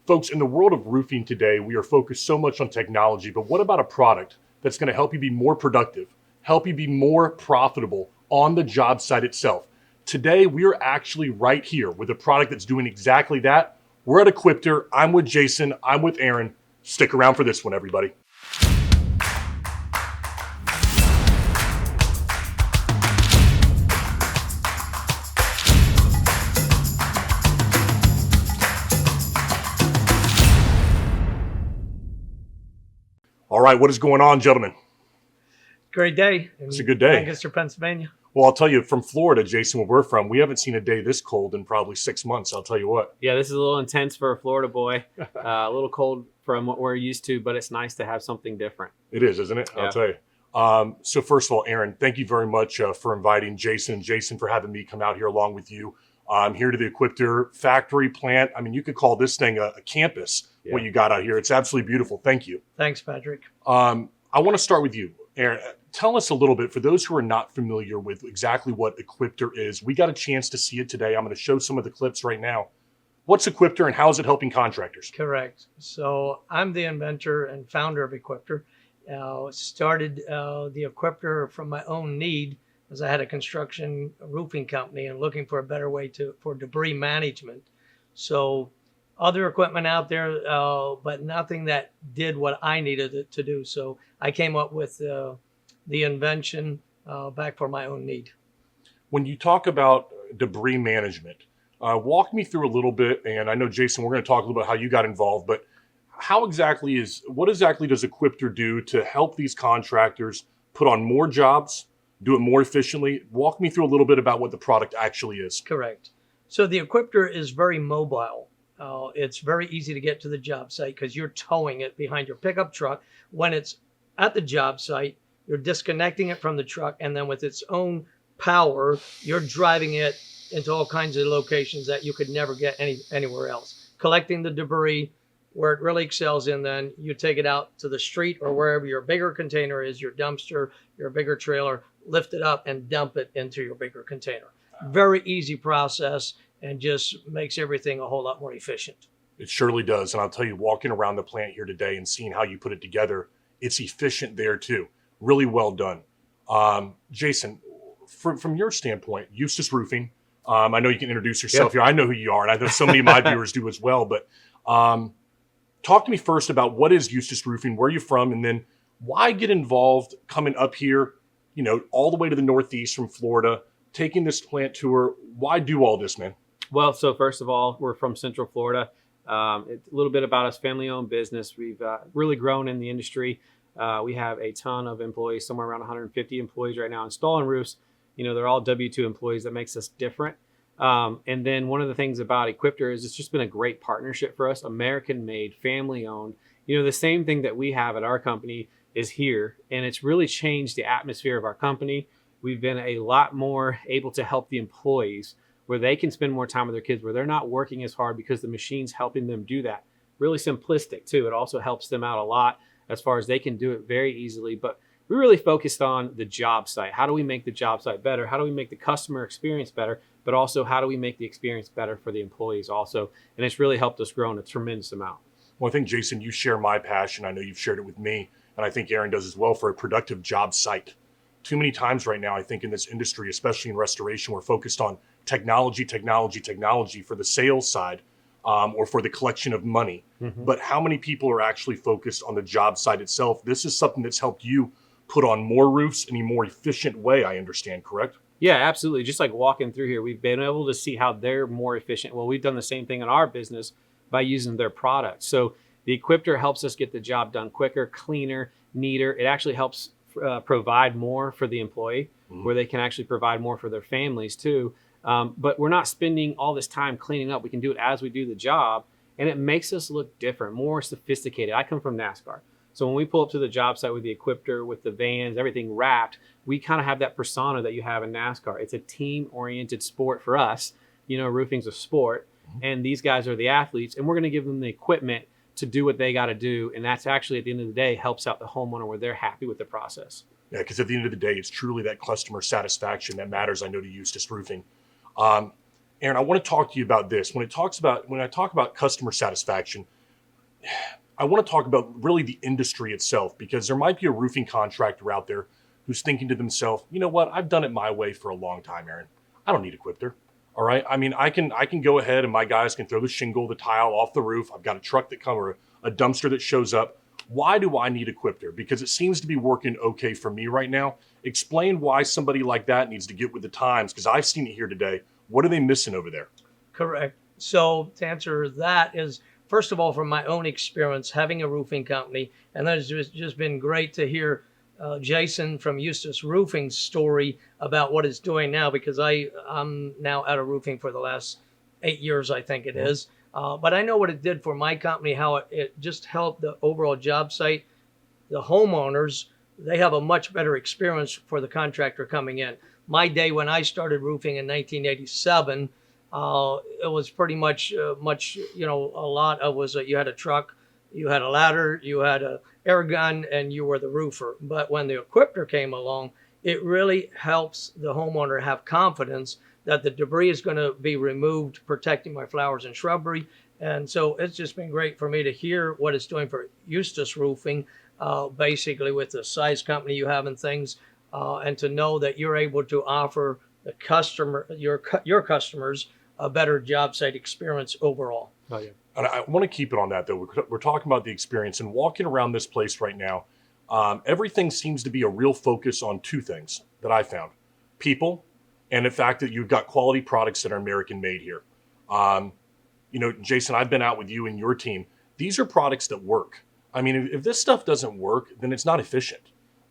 Folks, in the world of roofing today, we are focused so much on technology, but what about a product that's going to help you be more productive, help you be more profitable on the job site itself? Today, we are actually right here with a product that's doing exactly that. We're at Equipter. I'm with Jason. I'm with Aaron. Stick around for this one, everybody. All right, what is going on, gentlemen? Great day. It's a good day. Lancaster, Pennsylvania. Well, I'll tell you, from Florida, Jason, where we're from, we haven't seen a day this cold in probably 6 months. I'll tell you what. Yeah, this is a little intense for a Florida boy. A little cold from what we're used to, but it's nice to have something different. It is, isn't it? Yeah. I'll tell you. So first of all, Aaron, thank you very much for inviting Jason and Jason for having me come out here along with you. I'm here to the Equipter factory plant. I mean, you could call this thing a campus, what you got out here. It's absolutely beautiful. Thank you. Thanks, Patrick. I want to start with you, Aaron. Tell us a little bit, for those who are not familiar with exactly what Equipter is. We got a chance to see it today. I'm going to show some of the clips right now. What's Equipter and how is it helping contractors? Correct. So I'm the inventor and founder of Equipter. Started the Equipter from my own need, as I had a construction roofing company and looking for a better way for debris management. So other equipment out there, but nothing that did what I needed it to do. So I came up with the invention back for my own need. When you talk about debris management, walk me through a little bit. And I know, Jason, we're going to talk a little bit how you got involved, but what exactly does Equipter do to help these contractors put on more jobs, do it more efficiently? Walk me through a little bit about what the product actually is. Correct. So the Equipter is very mobile. It's very easy to get to the job site because you're towing it behind your pickup truck. When it's at the job site, you're disconnecting it from the truck, and then with its own power, you're driving it into all kinds of locations that you could never get anywhere else. Collecting the debris where it really excels in, then you take it out to the street or wherever your bigger container is, your dumpster, your bigger trailer, lift it up and dump it into your bigger container. Very easy process and just makes everything a whole lot more efficient. It surely does. And I'll tell you, walking around the plant here today and seeing how you put it together, it's efficient there too. Really well done. Jason, from your standpoint, Eustis Roofing, I know you can introduce yourself here. I know who you are, and I know so many of my viewers do as well. But talk to me first about what is Eustis Roofing, where are you from, and then why get involved coming up here, all the way to the Northeast from Florida, taking this plant tour? Why do all this, man? Well, so first of all, we're from Central Florida. It's a little bit about us, family-owned business. We've really grown in the industry. We have a ton of employees, somewhere around 150 employees right now installing roofs. They're all W-2 employees. That makes us different. And then one of the things about Equipter is it's just been a great partnership for us, American-made, family-owned. The same thing that we have at our company is here, and it's really changed the atmosphere of our company. We've been a lot more able to help the employees where they can spend more time with their kids, where they're not working as hard because the machine's helping them do that. Really simplistic too. It also helps them out a lot as far as they can do it very easily. But we really focused on the job site. How do we make the job site better? How do we make the customer experience better? But also, how do we make the experience better for the employees also? And it's really helped us grow in a tremendous amount. Well, I think, Jason, you share my passion. I know you've shared it with me, and I think Aaron does as well, for a productive job site. Too many times right now, I think in this industry, especially in restoration, we're focused on technology for the sales side, or for the collection of money. Mm-hmm. But how many people are actually focused on the job site itself? This is something that's helped you put on more roofs in a more efficient way, I understand, correct? Yeah, absolutely. Just like walking through here, we've been able to see how they're more efficient. Well, we've done the same thing in our business by using their products. So the Equipter helps us get the job done quicker, cleaner, neater. It actually helps provide more for the employee, where they can actually provide more for their families too. But we're not spending all this time cleaning up. We can do it as we do the job, and it makes us look different, more sophisticated. I come from NASCAR. So when we pull up to the job site with the Equipter, with the vans, everything wrapped, we kind of have that persona that you have in NASCAR. It's a team-oriented sport for us. Roofing's a sport, and these guys are the athletes, and we're going to give them the equipment to do what they got to do. And that's actually, at the end of the day, helps out the homeowner where they're happy with the process. Yeah, because at the end of the day, it's truly that customer satisfaction that matters, I know, to Eustis Roofing. Aaron, I want to talk to you about this. When I talk about customer satisfaction, I want to talk about really the industry itself, because there might be a roofing contractor out there who's thinking to themselves, you know what, I've done it my way for a long time, Aaron. I don't need Equipter. All right. I mean, I can go ahead and my guys can throw the shingle, the tile off the roof. I've got a truck that comes, or a dumpster that shows up. Why do I need Equipter? Because it seems to be working okay for me right now. Explain why somebody like that needs to get with the times, because I've seen it here today. What are they missing over there? Correct. So to answer that is, first of all, from my own experience having a roofing company, and that has just been great to hear Jason from Eustis Roofing's story about what it's doing now, because I'm now out of roofing for the last 8 years, I think it is. But I know what it did for my company, how it just helped the overall job site. The homeowners, they have a much better experience for the contractor coming in. My day when I started roofing in 1987, it was pretty much, a lot of was you had a truck, you had a ladder, you had a air gun, and you were the roofer. But when the Equipter came along, it really helps the homeowner have confidence that the debris is going to be removed, protecting my flowers and shrubbery. And so it's just been great for me to hear what it's doing for Eustis Roofing, basically with the size company you have and things, and to know that you're able to offer the customer, your customers, a better job site experience overall. Oh yeah. And I want to keep it on that, though. We're talking about the experience, and walking around this place right now, everything seems to be a real focus on two things that I found: people, and the fact that you've got quality products that are American made here. Jason, I've been out with you and your team. These are products that work. I mean, if this stuff doesn't work, then it's not efficient.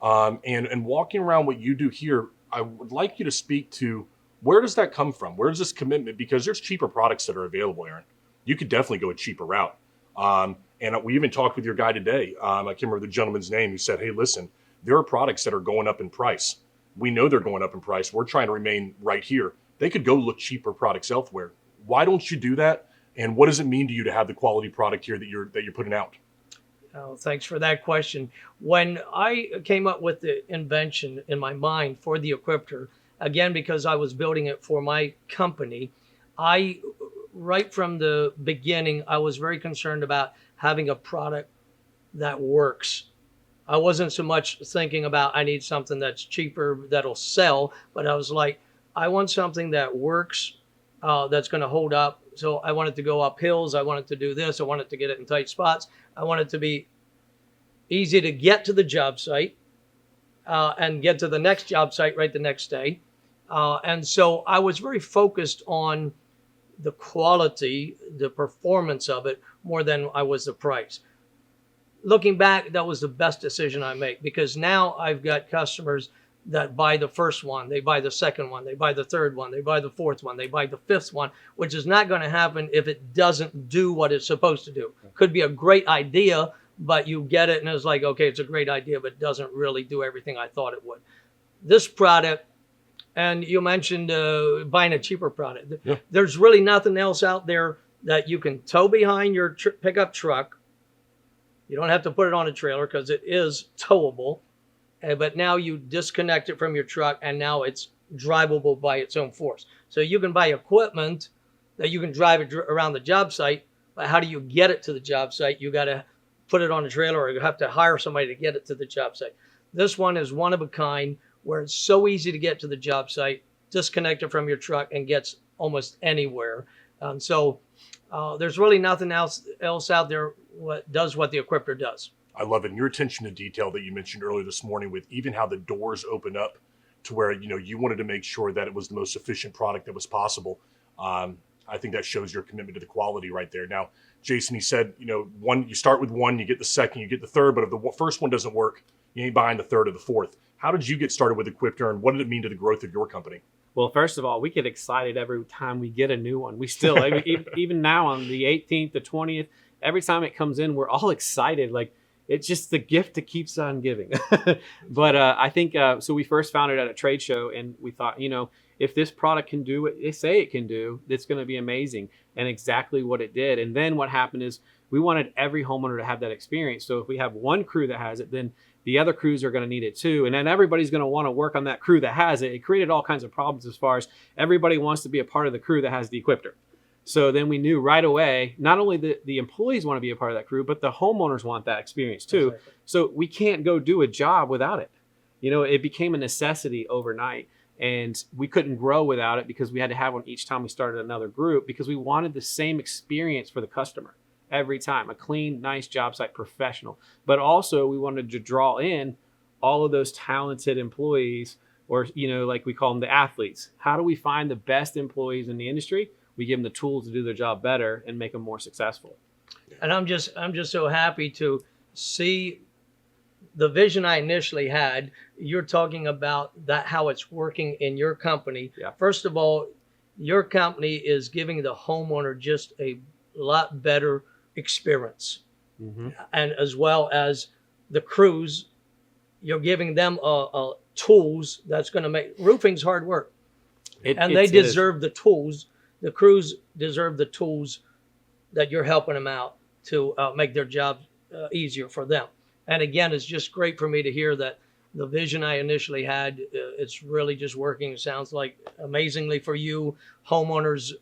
And walking around what you do here, I would like you to speak to, where does that come from? Where does this commitment? Because there's cheaper products that are available, Aaron. You could definitely go a cheaper route. And we even talked with your guy today. I can't remember the gentleman's name, who said, hey, listen, there are products that are going up in price. We know they're going up in price. We're trying to remain right here. They could go look cheaper products elsewhere. Why don't you do that? And what does it mean to you to have the quality product here that you're putting out? Oh, thanks for that question. When I came up with the invention in my mind for the Equipter, again, because I was building it for my company, right from the beginning, I was very concerned about having a product that works. I wasn't so much thinking about I need something that's cheaper that'll sell, but I was like, I want something that works, that's going to hold up. So I want it to go up hills. I want it to do this. I want it to get it in tight spots. I want it to be easy to get to the job site and get to the next job site right the next day. And so I was very focused on the quality, the performance of it, more than I was the price. Looking back, that was the best decision I made, because now I've got customers that buy the first one, they buy the second one, they buy the third one, they buy the fourth one, they buy the fifth one, which is not going to happen if it doesn't do what it's supposed to do. Could be a great idea, but you get it and it's like, okay, it's a great idea, but it doesn't really do everything I thought it would. This product, and you mentioned buying a cheaper product. Yeah. There's really nothing else out there that you can tow behind your pickup truck. You don't have to put it on a trailer because it is towable. But now you disconnect it from your truck, and now it's drivable by its own force. So you can buy equipment that you can drive it around the job site, but how do you get it to the job site? You got to put it on a trailer, or you have to hire somebody to get it to the job site. This one is one of a kind, where it's so easy to get to the job site, disconnect it from your truck, and gets almost anywhere. So there's really nothing else out there what does what the Equipter does. I love it. And your attention to detail that you mentioned earlier this morning, with even how the doors open up to where, you wanted to make sure that it was the most efficient product that was possible. I think that shows your commitment to the quality right there. Now, Jason, he said, you start with one, you get the second, you get the third, but if the first one doesn't work, you ain't buying the third or the fourth. How did you get started with Equipter, and what did it mean to the growth of your company? Well, first of all, we get excited every time we get a new one. We still, even now on the 18th, the 20th, every time it comes in, we're all excited. Like, it's just the gift that keeps on giving. But I think, so we first found it at a trade show, and we thought, if this product can do what they say it can do, it's going to be amazing. And exactly what it did. And then what happened is We wanted every homeowner to have that experience. So if we have one crew that has it, then the other crews are going to need it too. And then everybody's going to want to work on that crew that has it. It created all kinds of problems as far as everybody wants to be a part of the crew that has the Equipter. So then we knew right away, not only the employees want to be a part of that crew, but the homeowners want that experience too. Exactly. So we can't go do a job without it. You know, it became a necessity overnight, and we couldn't grow without it because we had to have one each time we started another group, because we wanted the same experience for the customer every time, a clean, nice job site, professional. But also we wanted to draw in all of those talented employees, or, you know, like we call them the athletes. How do we find the best employees in the industry? We give them the tools to do their job better and make them more successful. And I'm just so happy to see the vision I initially had. You're talking about that, how it's working in your company. Yeah. First of all, your company is giving the homeowner just a lot better experience. Mm-hmm. And as well as the crews, you're giving them tools that's going to make roofing's hard work. And they deserve the tools. The crews deserve the tools that you're helping them out to make their job easier for them. And again, it's just great for me to hear that the vision I initially had, it's really just working. It sounds like amazingly for you. Homeowners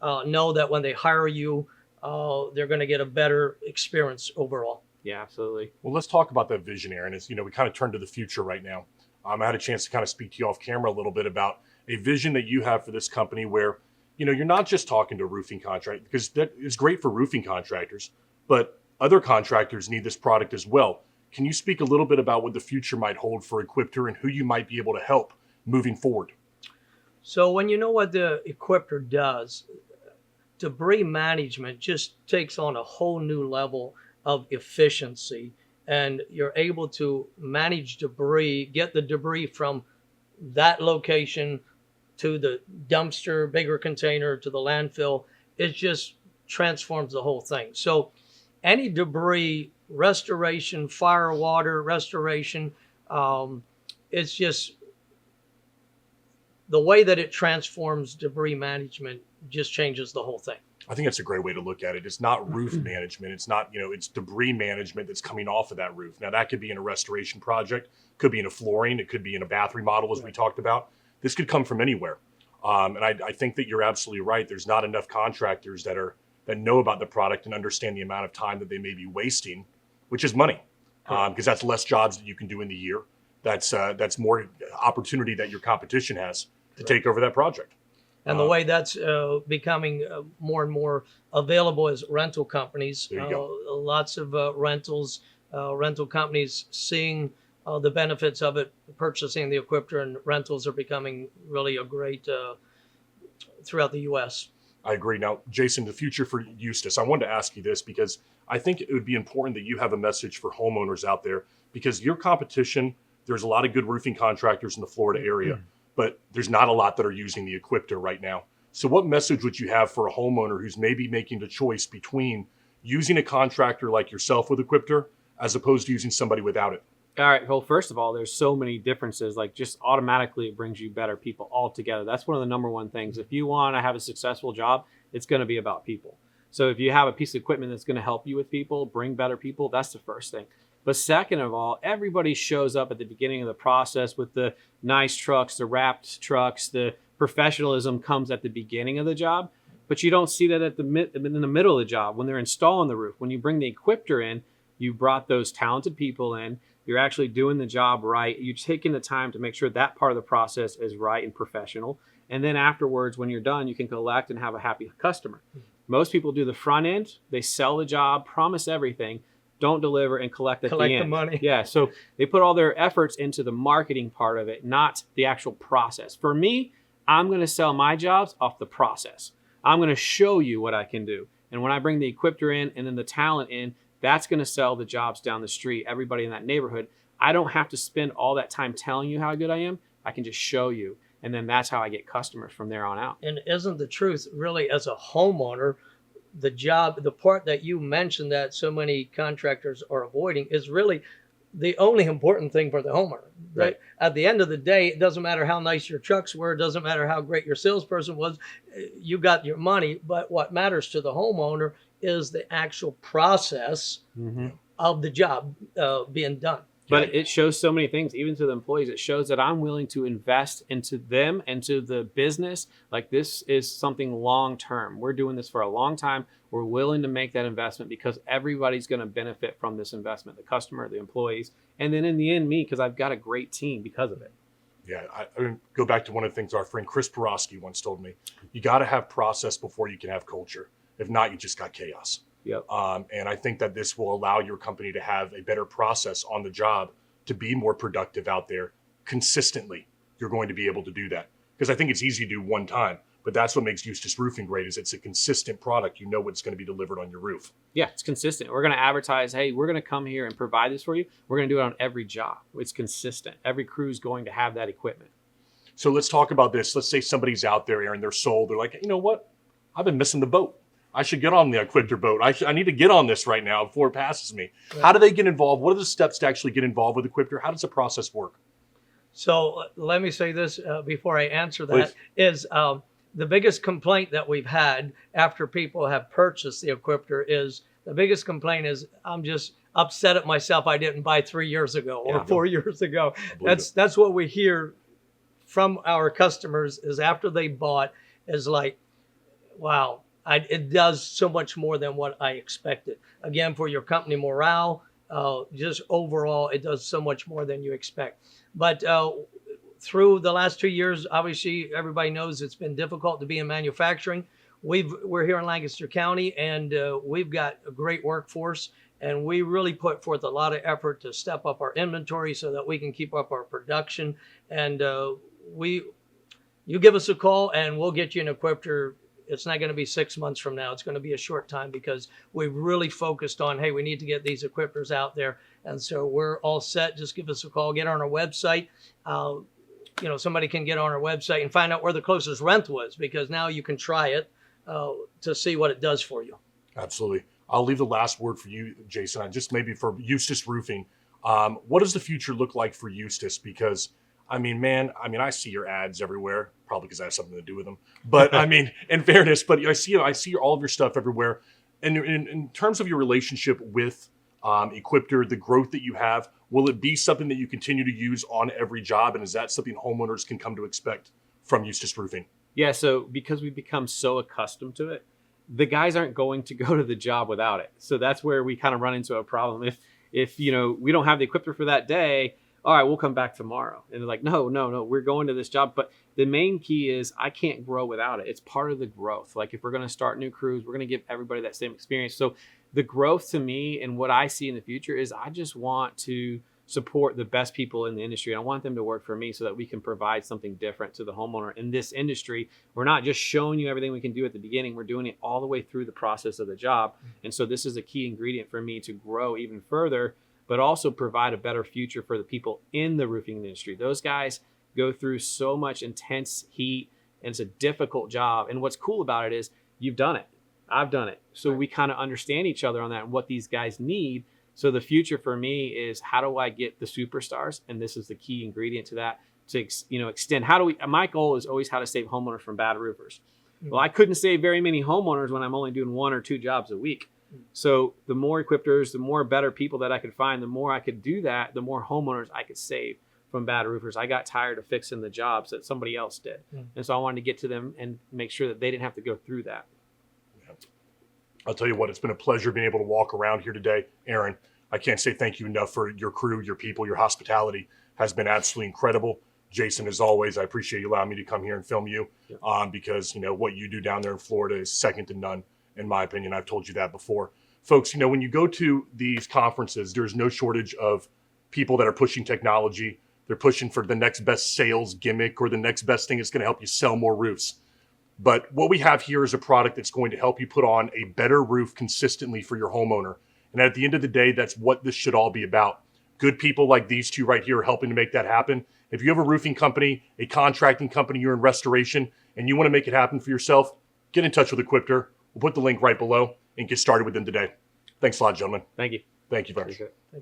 know that when they hire you, they're going to get a better experience overall. Yeah, absolutely. Well, let's talk about that vision, Aaron. As you know, we kind of turn to the future right now. I had a chance to kind of speak to you off camera a little bit about a vision that you have for this company where, you know, you're not just talking to roofing contractors, because that is great for roofing contractors, but other contractors need this product as well. Can you speak a little bit about what the future might hold for Equipter and who you might be able to help moving forward? So when you know what the Equipter does, debris management just takes on a whole new level of efficiency, and you're able to manage debris, get the debris from that location to the dumpster, bigger container, to the landfill. It just transforms the whole thing. So any debris restoration, fire, water restoration, it's just the way that it transforms debris management just changes the whole thing. I think that's a great way to look at it. It's not roof management. It's not, you know, it's debris management that's coming off of that roof. Now, that could be in a restoration project, could be in a flooring, it could be in a bath remodel, as we talked about. This could come from anywhere. And I think that you're absolutely right. There's not enough contractors that know about the product and understand the amount of time that they may be wasting, which is money, because that's less jobs that you can do in the year. That's more opportunity that your competition has to take over that project. And the way that's becoming more and more available is rental companies. There you go. Lots of rental companies seeing the benefits of it, purchasing the Equipter, and rentals are becoming really a great throughout the U.S. I agree. Now, Jason, the future for Eustis, I wanted to ask you this because I think it would be important that you have a message for homeowners out there, because your competition, there's a lot of good roofing contractors in the Florida area, but there's not a lot that are using the Equipter right now. So what message would you have for a homeowner who's maybe making the choice between using a contractor like yourself with Equipter as opposed to using somebody without it? All right. Well, first of all, there's so many differences. Like, just automatically it brings you better people altogether. That's one of the number one things. If you want to have a successful job, it's going to be about people. So if you have a piece of equipment that's going to help you with people, bring better people, that's the first thing. But second of all, everybody shows up at the beginning of the process with the nice trucks, the wrapped trucks, the professionalism comes at the beginning of the job, but you don't see that in the middle of the job when they're installing the roof. When you bring the Equipter in, you brought those talented people in. You're actually doing the job right. You're taking the time to make sure that part of the process is right and professional. And then afterwards, when you're done, you can collect and have a happy customer. Most people do the front end. They sell the job, promise everything, don't deliver, and collect at the end. The money. Yeah, so they put all their efforts into the marketing part of it, not the actual process. For me, I'm going to sell my jobs off the process. I'm going to show you what I can do. And when I bring the Equipter in and then the talent in, that's going to sell the jobs down the street, everybody in that neighborhood. I don't have to spend all that time telling you how good I am. I can just show you. And then that's how I get customers from there on out. And isn't the truth really, as a homeowner, the part that you mentioned that so many contractors are avoiding is really the only important thing for the homeowner. Right? At the end of the day, it doesn't matter how nice your trucks were. It doesn't matter how great your salesperson was. You got your money. But what matters to the homeowner is the actual process of the job being done. But it shows so many things, even to the employees. It shows that I'm willing to invest into them and to the business. Like, this is something long term. We're doing this for a long time. We're willing to make that investment because everybody's going to benefit from this investment, the customer, the employees, and then in the end, me, because I've got a great team because of it. Yeah, I go back to one of the things our friend Chris Porosky once told me. You got to have process before you can have culture. If not, you just got chaos. Yep. And I think that this will allow your company to have a better process on the job to be more productive out there consistently. You're going to be able to do that because I think it's easy to do one time, but that's what makes Eustis Roofing great is it's a consistent product. You know what's going to be delivered on your roof. Yeah, it's consistent. We're going to advertise, hey, we're going to come here and provide this for you. We're going to do it on every job. It's consistent. Every crew is going to have that equipment. So let's talk about this. Let's say somebody's out there, Aaron, they're sold. They're like, you know what? I've been missing the boat. I should get on the Equipter boat. I need to get on this right now before it passes me. How do they get involved? What are the steps to actually get involved with Equipter? How does the process work? So let me say this before I answer that. Please. Is the biggest complaint that we've had after people have purchased the Equipter is the biggest complaint is I'm just upset at myself I didn't buy 3 years ago or 4 years ago. That's what we hear from our customers is after they bought is like, wow, it does so much more than what I expected. Again, for your company morale, just overall, it does so much more than you expect. But through the last 2 years, obviously, everybody knows it's been difficult to be in manufacturing. We're here in Lancaster County, and we've got a great workforce, and we really put forth a lot of effort to step up our inventory so that we can keep up our production. And you give us a call, and we'll get you an Equipter. It's not going to be 6 months from now. It's going to be a short time because we've really focused on, hey, we need to get these Equipters out there. And so we're all set. Just give us a call. Get on our website. Somebody can get on our website and find out where the closest rental is because now you can try it to see what it does for you. Absolutely. I'll leave the last word for you, Jason, just maybe for Eustis Roofing. What does the future look like for Eustis? Because I I see your ads everywhere, probably because I have something to do with them. But in fairness, but I see all of your stuff everywhere. And in terms of your relationship with Equipter, the growth that you have, will it be something that you continue to use on every job? And is that something homeowners can come to expect from Eustis Roofing? Yeah, so because we've become so accustomed to it, the guys aren't going to go to the job without it. So that's where we kind of run into a problem. If we don't have the Equipter for that day, all right, we'll come back tomorrow. And they're like, no, we're going to this job. But the main key is I can't grow without it. It's part of the growth. Like if we're going to start new crews, we're going to give everybody that same experience. So the growth to me and what I see in the future is I just want to support the best people in the industry. And I want them to work for me so that we can provide something different to the homeowner in this industry. We're not just showing you everything we can do at the beginning. We're doing it all the way through the process of the job. And so this is a key ingredient for me to grow even further, but also provide a better future for the people in the roofing industry. Those guys go through so much intense heat and it's a difficult job. And what's cool about it is you've done it. I've done it. So we kind of understand each other on that and what these guys need. So the future for me is how do I get the superstars? And this is the key ingredient to that, to extend. My goal is always how to save homeowners from bad roofers. Well, I couldn't save very many homeowners when I'm only doing 1 or 2 jobs a week. So the more Equipters, the more better people that I could find, the more I could do that, the more homeowners I could save from bad roofers. I got tired of fixing the jobs that somebody else did. And so I wanted to get to them and make sure that they didn't have to go through that. I'll tell you what, it's been a pleasure being able to walk around here today. Aaron, I can't say thank you enough for your crew, your people, your hospitality has been absolutely incredible. Jason, as always, I appreciate you allowing me to come here and film you because, what you do down there in Florida is second to none, in my opinion. I've told you that before. Folks, when you go to these conferences, there's no shortage of people that are pushing technology. They're pushing for the next best sales gimmick or the next best thing that's going to help you sell more roofs. But what we have here is a product that's going to help you put on a better roof consistently for your homeowner. And at the end of the day, that's what this should all be about. Good people like these two right here are helping to make that happen. If you have a roofing company, a contracting company, you're in restoration, and you want to make it happen for yourself, get in touch with Equipter. We'll put the link right below and get started with them today. Thanks a lot, gentlemen. Thank you. Thank you very much.